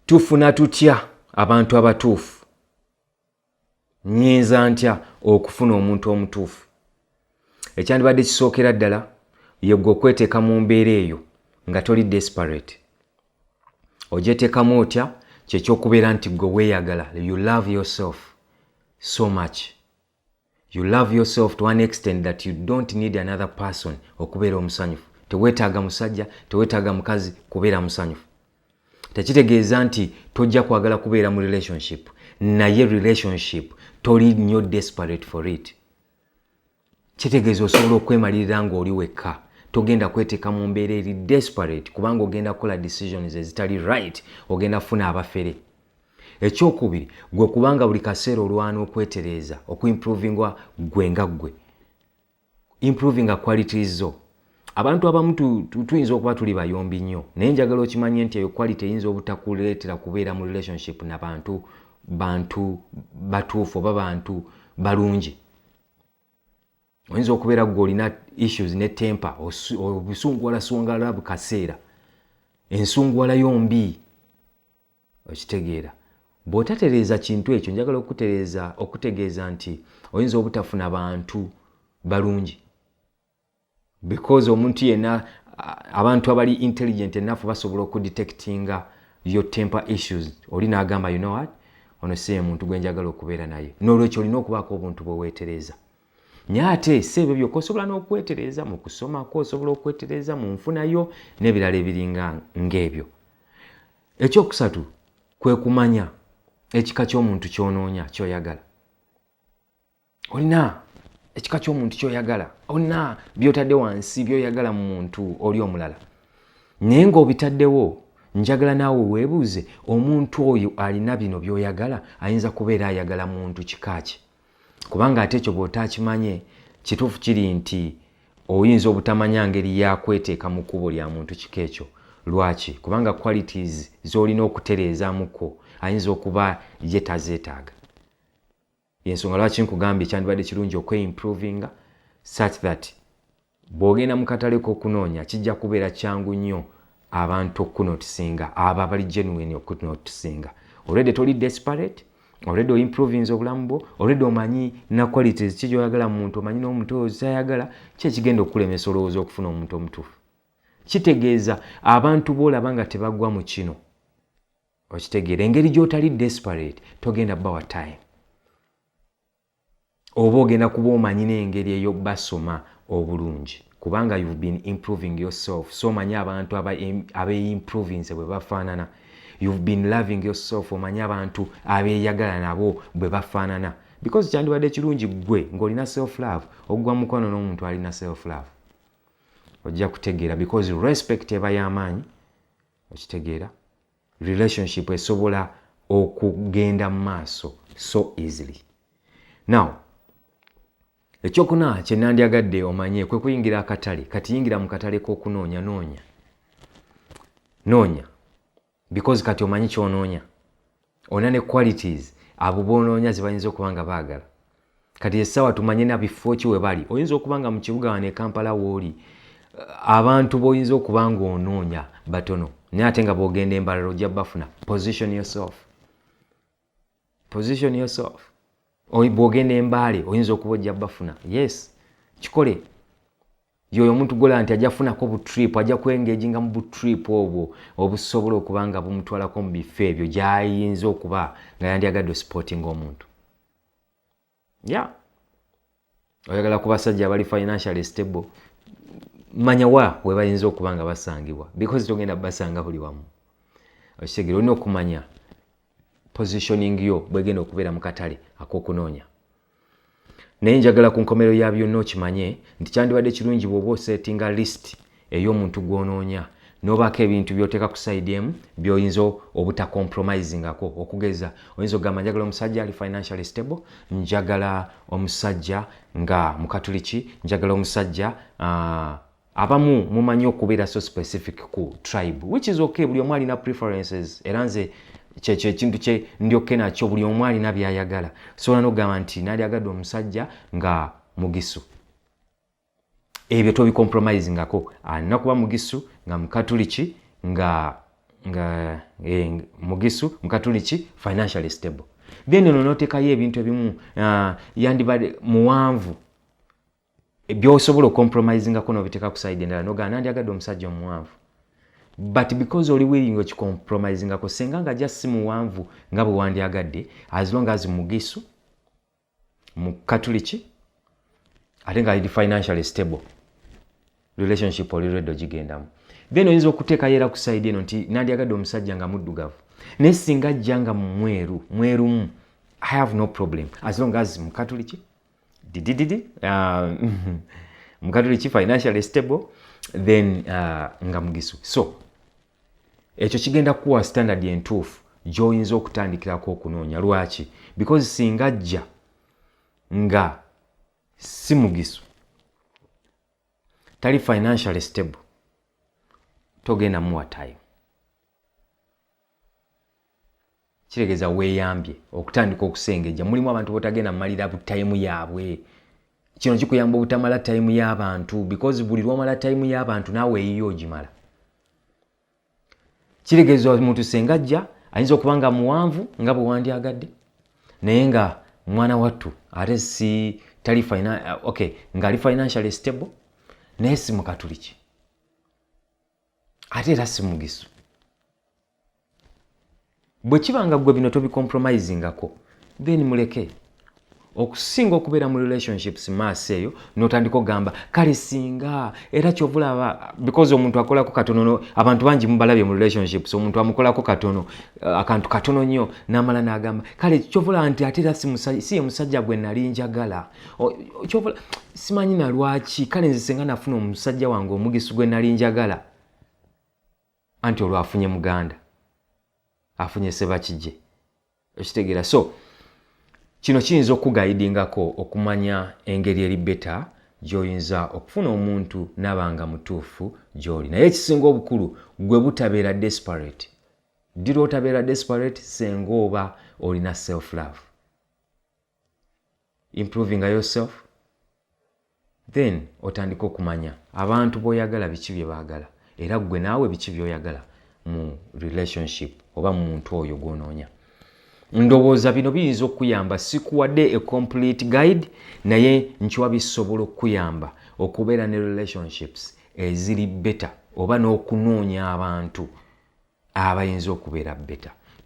tufuna tutya abantu abatuufu? Nyinza ntya okufuna omuntu omutuufu? Ekyandibadde kisookera ddala ye ggwe okweteeka mu mbeera eyo nga toli desperate. Ogyeteekamu otya? Kyekyokubeera nti ggwe weeyagala. You love yourself so much. You love yourself to an extent that you don't need another person okubeera omusanyufu. Teweetaaga musajja, teweetaaga mukazi kubeera musanyufu. Tekitegeeza nti tojja kwagala kubeera mu relationship, naye relationship toli nnyo desperate for it. Kitegeeza osobola okwemalirira ng'oli wekka. Togenda kweteeka mu mbeera eri desperate kubanga ogenda kukola decisions ezitali right, ogenda kufuna abafere. Ekyokubiri, gwe kubanga buli kaseera olwana okwetereeza, okuimprovingwa gwe nga ggwe. Improving qualities zo. Abantu abamu tuyinza okuba tuli bayombi nnyo, naye njagala okimanye nti eyo quality eyinza obutakuleetera kubeera mu relationship n'abantu batuufu oba bantu balungi. Oyinza okubeera gwe olina issues ne temper, obusunguwalasungala bukaseera, ensunguwala yombi. Okitegeera. Bw'otatereeza kintu ekyo, njagala okutegeeza nti oyinza obutafuna bantu balungi. Because omuntu yenna, abantu abali intelligent enough basobola okudetectinga your temper issues. Oli n'agamba, you know what? Ono si muntu gwe njagala okubeera naye. N'olwekyo olina okubaako obuntu bwe weetereeza. Nyate sebyo byokka osobola n'okwetereeza mu kusoma ko, osobola okwetereeza mu nfuna yo n'ebirala ebiringa ng'ebyo. Ekyokusatu kwe kumanya ekika ky'omuntu ky'onoonya ky'oyagala. Olina ekika ky'omuntu ky'oyagala. Olina by'otadde wansi by'oyagala mu muntu oli omulala. Naye ng'obitaddewo, njagala naawe weebuuze, omuntu oyo alina bino by'oyagala, ayinza kubeera ayagala muntu kika ki? Kubanga ate ekyo bw'otakimanye, kituufu kiri nti oyinza obutamanya ngeri yakweteeka mu kkubo lya muntu kika ekyo. Lwaki? Kubanga qualities z'olina okutereezaamuko ayinza okuba ye tazeetaaga. Yensonga lwaki nkugambye kyandibadde kirungi okweimprovinga such that bw'ogenda mu katale k'okunoonya kijja kubeera kyangu nnyo abantu okunotisinga, abo abali genuine okunotisinga. Already toli desperate, already oimprovinze obulamu bwo, already omanyi na qualities ki gy'oyagala mu muntu, omanyi n'omuntu oyo ky'ayagala, ki ekigenda okukulemesa olowooza okufuna omuntu omutuufu. Kitegeeza abantu b'olaba nga tebagwa mu kino. Okitegeera engeri gy'otali desperate, togenda bawa time. Oba ogenda kuba omanyi n'engeri ey'obbasoma obulungi. Kubanga you've been improving yourself. So omanyi abantu abeimprovinze bwe bafaanana. You've been loving yourself. Omanyi abantu abeeyagala nabo bwe bafaanana. Because kyandibadde kirungi ggwe ng'olina self-love, ogwa mukono n'omuntu alina self-love. Ojja kutegeera because respect eba y'amaanyi. Okitegeera. Relationship esobola okugenda mu maaso so easily. Now, ekyokuna kye nandyagadde omanye kwe kuyingira akatale. Kati yingira mu katale k'okunoonya noonya. Because kati omanyi ky'onoonya. Ona ne qualities abo boonoonya ze bayinza okuba nga baagala. Kati essaawa tumanye na bifo ki we bali. Oyinza okuba nga mu kibuga wano e Kampala w'oli abantu b'oyinza okuba nga onoonya batono. Naye ate nga bw'ogenda embalala ojja bafuna. Position yourself. Bw'ogenda embaale oyinza okuba ojja bafuna. Yes, kikole. Yoyo omuntu gola nti ajja funako butrip, ajja kwengaginga mu butrip obwo obusobola okuba nga bumutwalako mu bifo ebyo gy'ayinza okuba nga yandyagadde sporting omuntu. Yeah. Oyagala ku basajja abali financially stable, manya wa we bayinza okuba nga basangibwa because togenda basanga buli wamu. Okitegeera olina okumanya positioning yo bwegenda okubeera mu katale ak'okunoonya. Naye njagala ku nkomero ya byonna okimanye nti kyandibadde kirungi bw'oba osettinga list ey'omuntu gw'onoonya n'obaako ebintu by'oteeka ku side emu by'oyinza obutacompromisingako. Okugeza oyinza okugamba njagala omusajja ali financially stable, njagala omusajja nga mukatuliki, njagala omusajja abamu mumanyi okubeera so specific ku tribe, which is okay. Buli omu alina preferences era nze kyekyo ekintu kye ndyokke nakyo, buli omu alina by'ayagala. Sobola n'okugamba nti nandyagadde omusajja nga mugisu. Ebyo tobicompromisingako. Alina kuba mugisu nga mukatuliki nga nga mugisu mukatuliki financially stable. Then onotekayo ebintu ebimu yandibadde muwanvu ebyosobola compromisingako n'obiteeka ku side endala nogaa nandyagadde omusajja omuwanvu, but because oli willing okicompromisingako senga nga just si muwanvu nga bwe wandyagadde, as long as mugisu mukatuliki ate nga ali financially stable, relationship oli ready ogigendamu. Then oyinza okuteekayo era ku side eno nti nandyagadde omusajja nga muddugavu, naye singa ajja nga mwerumu, I have no problem as long as mukatuliki mukatuliki financially stable, then nga mugisu. So ekyo kigenda kuwa standard entuufu gy'oyinza okutandikirako okunoonya. Lwaki? Because singa ajja nga si mugisu, tali financially stable, togenda muwa time. Kiregeeza weeyambye okutandika okusengejja. Mulimu abantu botagenda malira time yaabwe. Kino kikuyamba obutamala time y'abantu, because buli lwomala time y'abantu naawe eyiyo ogimala. Kiregeeza omuntu senga ajja ayinza okuba nga muwanvu nga bwe wandyagadde, naye nga mwana wattu ate si tali ng'ali financially stable, naye si mukatuliki ate era si mugisu. Bwe kiba nga ggwe bino tobicompromisingako, then muleke. Okusinga okubeera mu relationships maaso eyo n'otandika okugamba kale singa era kyovulaba, because omuntu akolako katono, abantu bangi mubalabye mu relationships, omuntu amukolako katono, akantu katono nnyo n'amala n'agamba kale kyovulaba nti ate era si ye musajja gwe nali njagala, kyovulaba simanyi na lwaki, kale nze singa nafuna omusajja wange omugisu gwe nali njagala. Anti olwo afunye muganda, afunye sebakijje. Okitegeera? So kino kiyinza okugayidingako okumanya engeri eri beta gy'oyinza okufuna omuntu n'abanga mutuufu gy'oli. Naye ekisinga obukulu gwe butabeera desperate. Dira otabeera desperate senga oba olina self love. Improving yourself, then otandika okumanya abantu b'oyagala biki bye baagala, era gwe naawe biki by'oyagala mu relationship oba mu muntu oyo gw'onoonya. Ndowooza bino biyinza okuyamba, sikuwadde a complete guide, naye nkiwa bisobola okuyamba okubeera ne relationships eziri better oba n'okunoonya abantu abayinza okubeera better.